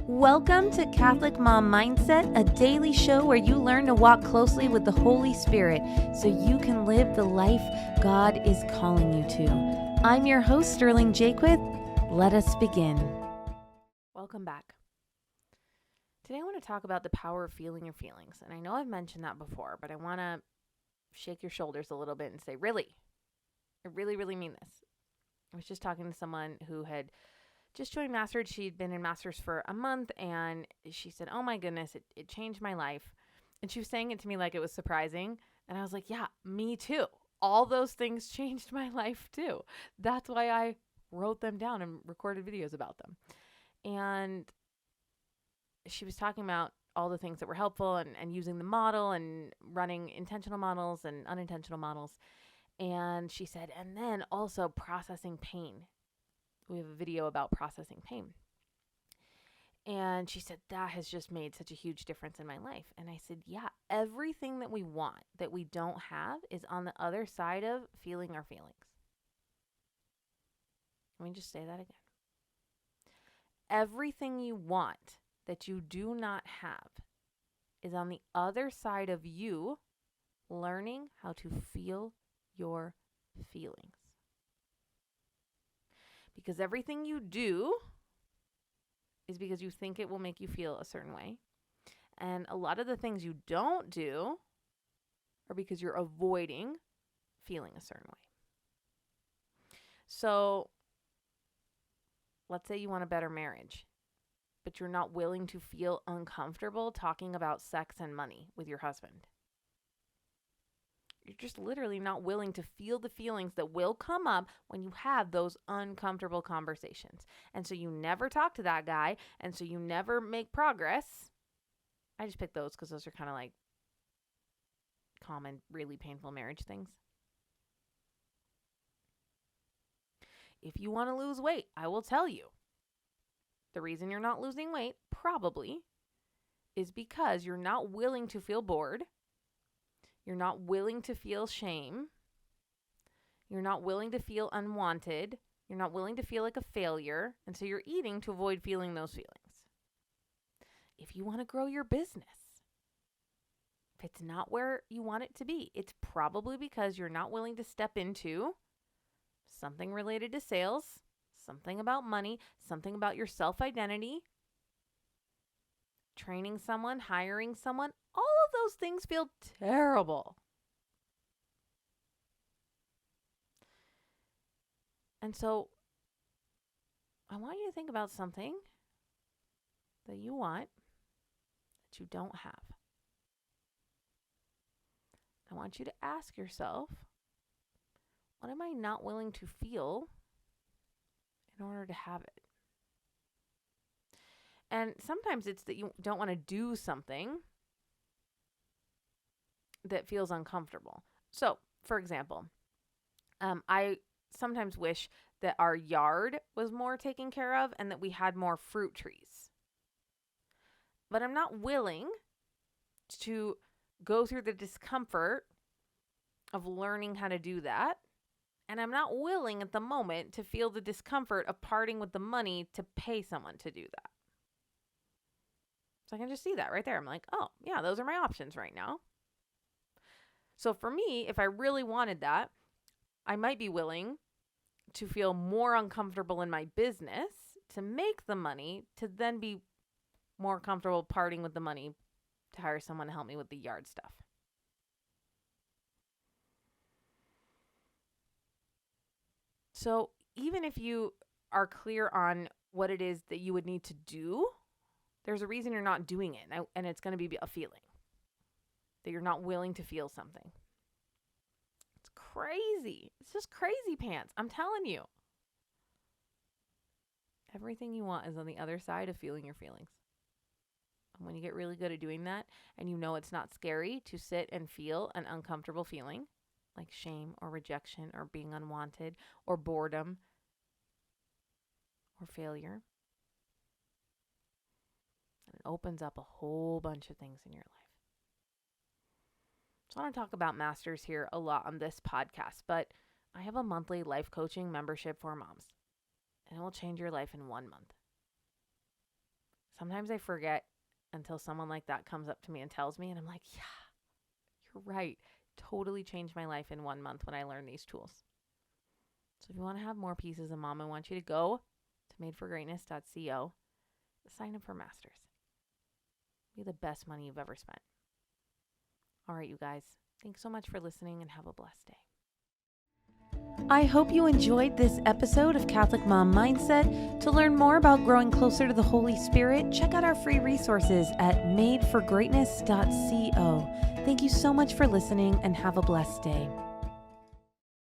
Welcome to Catholic Mom Mindset, a daily show where you learn to walk closely with the Holy Spirit so you can live the life God is calling you to. I'm your host, Sterling Jaquith. Let us begin. Welcome back. Today I want to talk about the power of feeling your feelings. And I know I've mentioned that before, but I want to shake your shoulders a little bit and say, really? I really mean this. I was just talking to someone who had just joined Masters. She'd been in Masters for a month, and she said, oh my goodness, it changed my life. And she was saying it to me like it was surprising. And I was like, yeah, me too. All those things changed my life too. That's why I wrote them down and recorded videos about them. And she was talking about all the things that were helpful and using the model and running intentional models and unintentional models. And she said, and then also processing pain. We have a video about processing pain. And she said, that has just made such a huge difference in my life. And I said, yeah, everything that we want that we don't have is on the other side of feeling our feelings. Let me just say that again. Everything you want that you do not have is on the other side of you learning how to feel your feelings. Because everything you do is because you think it will make you feel a certain way. And a lot of the things you don't do are because you're avoiding feeling a certain way. So let's say you want a better marriage, but you're not willing to feel uncomfortable talking about sex and money with your husband. You're just literally not willing to feel the feelings that will come up when you have those uncomfortable conversations. And so you never talk to that guy, and so you never make progress. I just picked those because those are kind of like common, really painful marriage things. If you want to lose weight, I will tell you, the reason you're not losing weight probably is because you're not willing to feel bored. You're not willing to feel shame. You're not willing to feel unwanted. You're not willing to feel like a failure. And so you're eating to avoid feeling those feelings. If you want to grow your business, if it's not where you want it to be, it's probably because you're not willing to step into something related to sales, something about money, something about your self-identity, training someone, hiring someone. All of those things feel terrible. And so I want you to think about something that you want that you don't have. I want you to ask yourself, what am I not willing to feel in order to have it? And sometimes it's that you don't want to do something that feels uncomfortable. So, for example, I sometimes wish that our yard was more taken care of and that we had more fruit trees. But I'm not willing to go through the discomfort of learning how to do that. And I'm not willing at the moment to feel the discomfort of parting with the money to pay someone to do that. So I can just see that right there. I'm like, oh, yeah, those are my options right now. So for me, if I really wanted that, I might be willing to feel more uncomfortable in my business to make the money to then be more comfortable parting with the money to hire someone to help me with the yard stuff. So even if you are clear on what it is that you would need to do, there's a reason you're not doing it, and it's going to be a feeling that you're not willing to feel something. It's crazy. It's just crazy pants. I'm telling you. Everything you want is on the other side of feeling your feelings. And when you get really good at doing that, and you know it's not scary to sit and feel an uncomfortable feeling, like shame or rejection or being unwanted or boredom or failure, and it opens up a whole bunch of things in your life. So I want to talk about Masters here a lot on this podcast, but I have a monthly life coaching membership for moms, and it will change your life in 1 month. sometimes I forget until someone like that comes up to me and tells me, and I'm like, yeah, you're right. Totally changed my life in 1 month when I learned these tools. So if you want to have more peace as a mom, I want you to go to madeforgreatness.co, sign up for masters. Be the best money you've ever spent. All right, you guys. Thanks so much for listening and have a blessed day. I hope you enjoyed this episode of Catholic Mom Mindset. To learn more about growing closer to the Holy Spirit, check out our free resources at madeforgreatness.co. Thank you so much for listening and have a blessed day.